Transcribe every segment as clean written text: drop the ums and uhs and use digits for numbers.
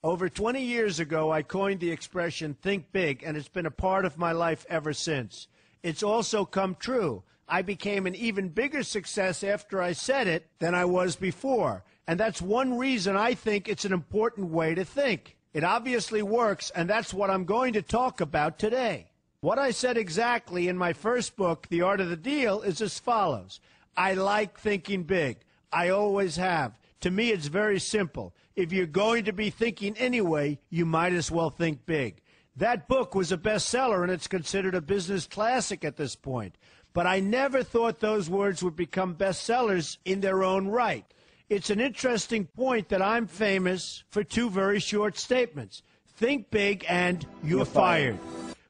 Over 20 years ago, I coined the expression, think big, and it's been a part of my life ever since. It's also come true. I became an even bigger success after I said it than I was before. And that's one reason I think it's an important way to think. It obviously works, and that's what I'm going to talk about today. What I said exactly in my first book, The Art of the Deal, is as follows. I like thinking big. I always have. To me, it's very simple. If you're going to be thinking anyway, you might as well think big. That book was a bestseller, and it's considered a business classic at this point. But I never thought those words would become bestsellers in their own right. It's an interesting point that I'm famous for two very short statements. Think big and you're fired.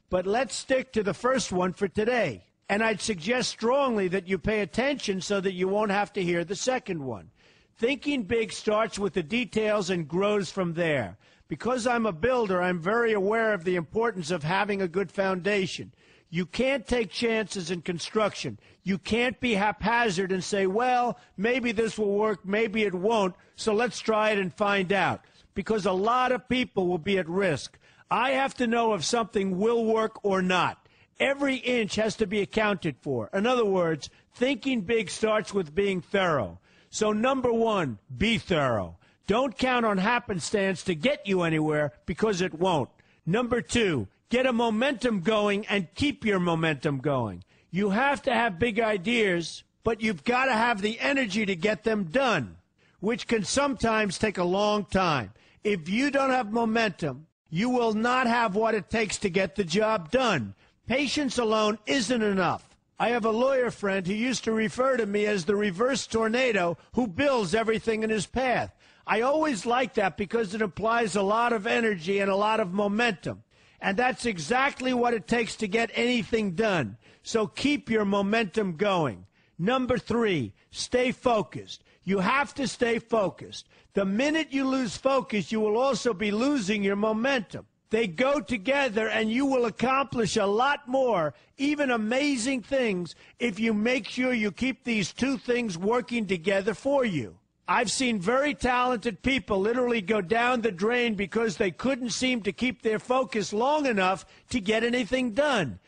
But let's stick to the first one for today. And I'd suggest strongly that you pay attention so that you won't have to hear the second one. Thinking big starts with the details and grows from there. Because I'm a builder, I'm very aware of the importance of having a good foundation. You can't take chances in construction. You can't be haphazard and say, well, maybe this will work, maybe it won't, so let's try it and find out. Because a lot of people will be at risk. I have to know if something will work or not. Every inch has to be accounted for. In other words, thinking big starts with being thorough. So number one, be thorough. Don't count on happenstance to get you anywhere, because it won't. Number two, get a momentum going and keep your momentum going. You have to have big ideas, but you've got to have the energy to get them done, which can sometimes take a long time. If you don't have momentum, you will not have what it takes to get the job done. Patience alone isn't enough. I have a lawyer friend who used to refer to me as the reverse tornado who builds everything in his path. I always like that because it implies a lot of energy and a lot of momentum. And that's exactly what it takes to get anything done. So keep your momentum going. Number three, stay focused. You have to stay focused. The minute you lose focus, you will also be losing your momentum. They go together, and you will accomplish a lot more, even amazing things, if you make sure you keep these two things working together for you. I've seen very talented people literally go down the drain because they couldn't seem to keep their focus long enough to get anything done.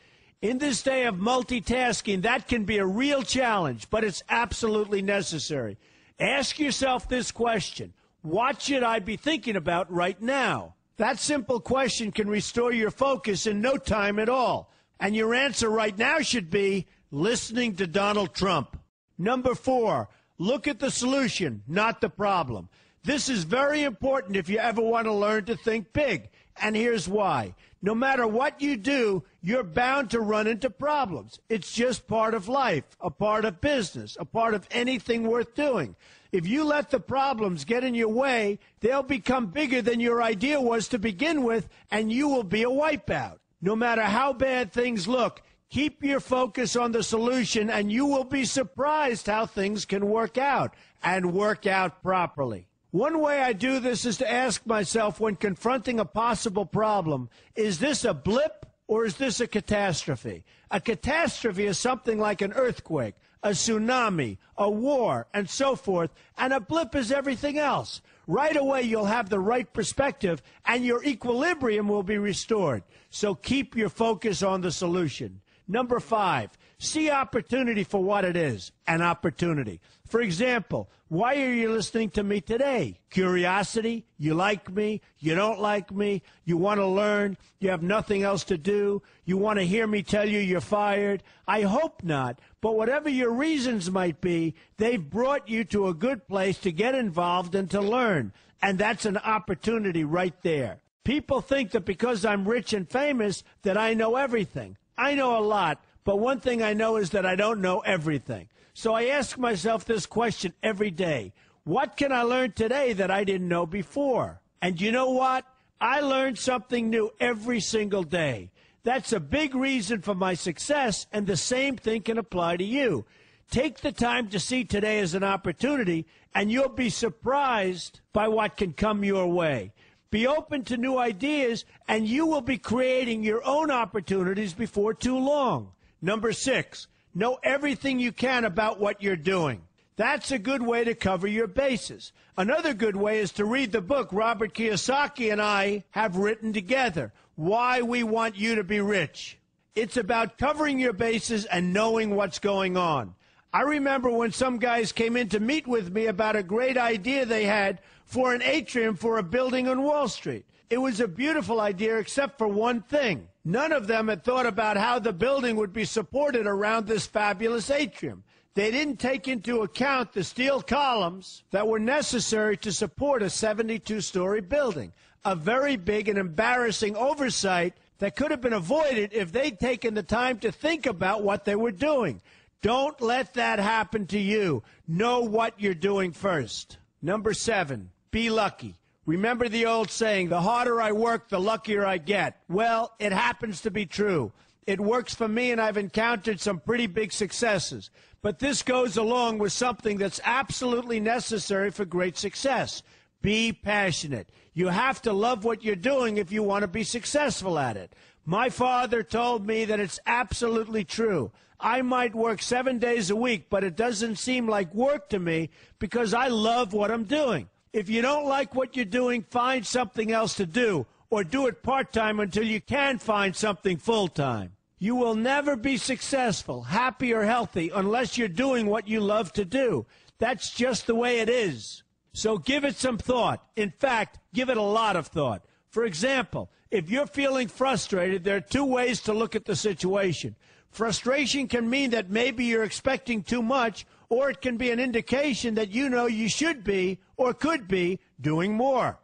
In this day of multitasking, that can be a real challenge, but it's absolutely necessary. Ask yourself this question: what should I be thinking about right now? That simple question can restore your focus in no time at all. And your answer right now should be listening to Donald Trump. Number four, look at the solution, not the problem. This is very important if you ever want to learn to think big. And here's why. No matter what you do, you're bound to run into problems. It's just part of life, a part of business, a part of anything worth doing. If you let the problems get in your way, they'll become bigger than your idea was to begin with, and you will be a wipeout. No matter how bad things look, keep your focus on the solution, and you will be surprised how things can work out, and work out properly. One way I do this is to ask myself when confronting a possible problem, is this a blip or is this a catastrophe? A catastrophe is something like an earthquake, a tsunami, a war, and so forth, and a blip is everything else. Right away, you'll have the right perspective, and your equilibrium will be restored. So keep your focus on the solution. Number five, see opportunity for what it is, an opportunity. For example, why are you listening to me today? Curiosity? You like me? You don't like me? You want to learn? You have nothing else to do? You want to hear me tell you you're fired? I hope not, but whatever your reasons might be, they've brought you to a good place to get involved and to learn, and that's an opportunity right there. People think that because I'm rich and famous that I know everything. I know a lot, but one thing I know is that I don't know everything. So I ask myself this question every day. What can I learn today that I didn't know before? And you know what? I learn something new every single day. That's a big reason for my success, and the same thing can apply to you. Take the time to see today as an opportunity, and you'll be surprised by what can come your way. Be open to new ideas, and you will be creating your own opportunities before too long. Number six, know everything you can about what you're doing. That's a good way to cover your bases. Another good way is to read the book Robert Kiyosaki and I have written together, Why We Want You to Be Rich. It's about covering your bases and knowing what's going on. I remember when some guys came in to meet with me about a great idea they had for an atrium for a building on Wall Street. It was a beautiful idea except for one thing. None of them had thought about how the building would be supported around this fabulous atrium. They didn't take into account the steel columns that were necessary to support a 72-story building, a very big and embarrassing oversight that could have been avoided if they'd taken the time to think about what they were doing. Don't let that happen to you. Know what you're doing first. Number 7, be lucky. Remember the old saying, the harder I work, the luckier I get. Well, it happens to be true. It works for me, and I've encountered some pretty big successes. But this goes along with something that's absolutely necessary for great success. Be passionate. You have to love what you're doing if you want to be successful at it. My father told me that it's absolutely true. I might work 7 days a week, but it doesn't seem like work to me because I love what I'm doing. If you don't like what you're doing, find something else to do, or do it part-time until you can find something full-time. You will never be successful, happy, or healthy unless you're doing what you love to do. That's just the way it is. So give it some thought. In fact, give it a lot of thought. For example, if you're feeling frustrated, there are 2 ways to look at the situation. Frustration can mean that maybe you're expecting too much, or it can be an indication that you know you should be or could be doing more.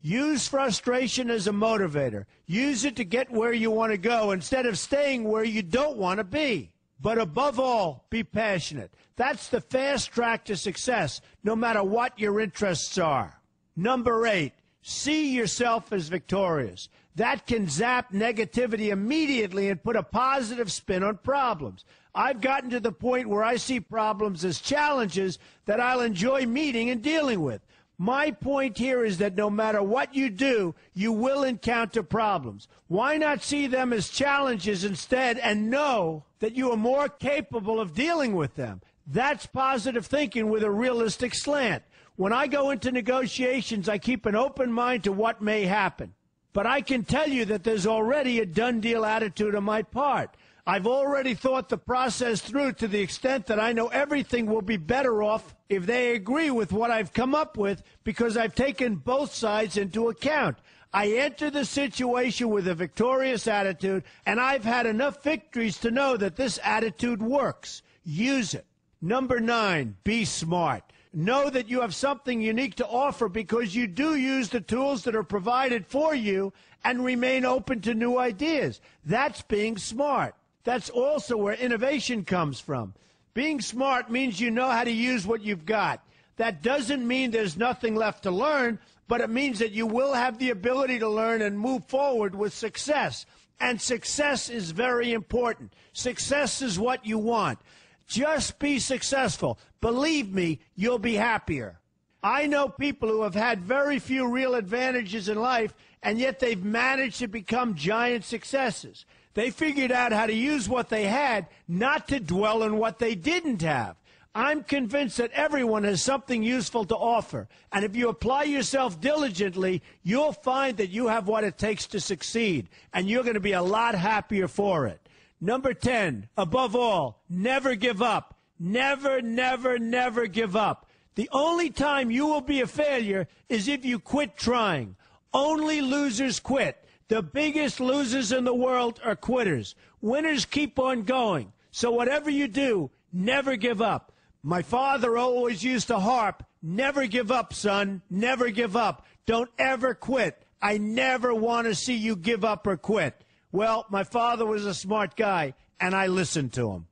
Use frustration as a motivator. Use it to get where you want to go instead of staying where you don't want to be. But above all, be passionate. That's the fast track to success, no matter what your interests are. Number 8, see yourself as victorious. That can zap negativity immediately and put a positive spin on problems. I've gotten to the point where I see problems as challenges that I'll enjoy meeting and dealing with. My point here is that no matter what you do, you will encounter problems. Why not see them as challenges instead and know that you are more capable of dealing with them? That's positive thinking with a realistic slant. When I go into negotiations, I keep an open mind to what may happen. But I can tell you that there's already a done deal attitude on my part. I've already thought the process through to the extent that I know everything will be better off if they agree with what I've come up with because I've taken both sides into account. I enter the situation with a victorious attitude, and I've had enough victories to know that this attitude works. Use it. Number 9, be smart. Know that you have something unique to offer because you do use the tools that are provided for you and remain open to new ideas. That's being smart. That's also where innovation comes from. Being smart means you know how to use what you've got. That doesn't mean there's nothing left to learn, but it means that you will have the ability to learn and move forward with success. And success is very important. Success is what you want. Just be successful. Believe me, you'll be happier. I know people who have had very few real advantages in life, and yet they've managed to become giant successes. They figured out how to use what they had, not to dwell on what they didn't have. I'm convinced that everyone has something useful to offer, and if you apply yourself diligently, you'll find that you have what it takes to succeed, and you're going to be a lot happier for it. Number 10, above all, never give up. Never, never, never give up. The only time you will be a failure is if you quit trying. Only losers quit. The biggest losers in the world are quitters. Winners keep on going. So whatever you do, never give up. My father always used to harp, never give up, son, never give up. Don't ever quit. I never want to see you give up or quit. Well, my father was a smart guy, and I listened to him.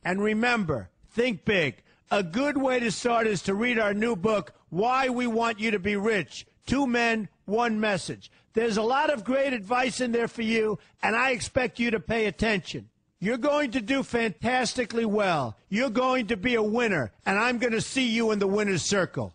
And remember, think big. A good way to start is to read our new book, Why We Want You to Be Rich. 2 men, 1 message. There's a lot of great advice in there for you, and I expect you to pay attention. You're going to do fantastically well. You're going to be a winner, and I'm going to see you in the winner's circle.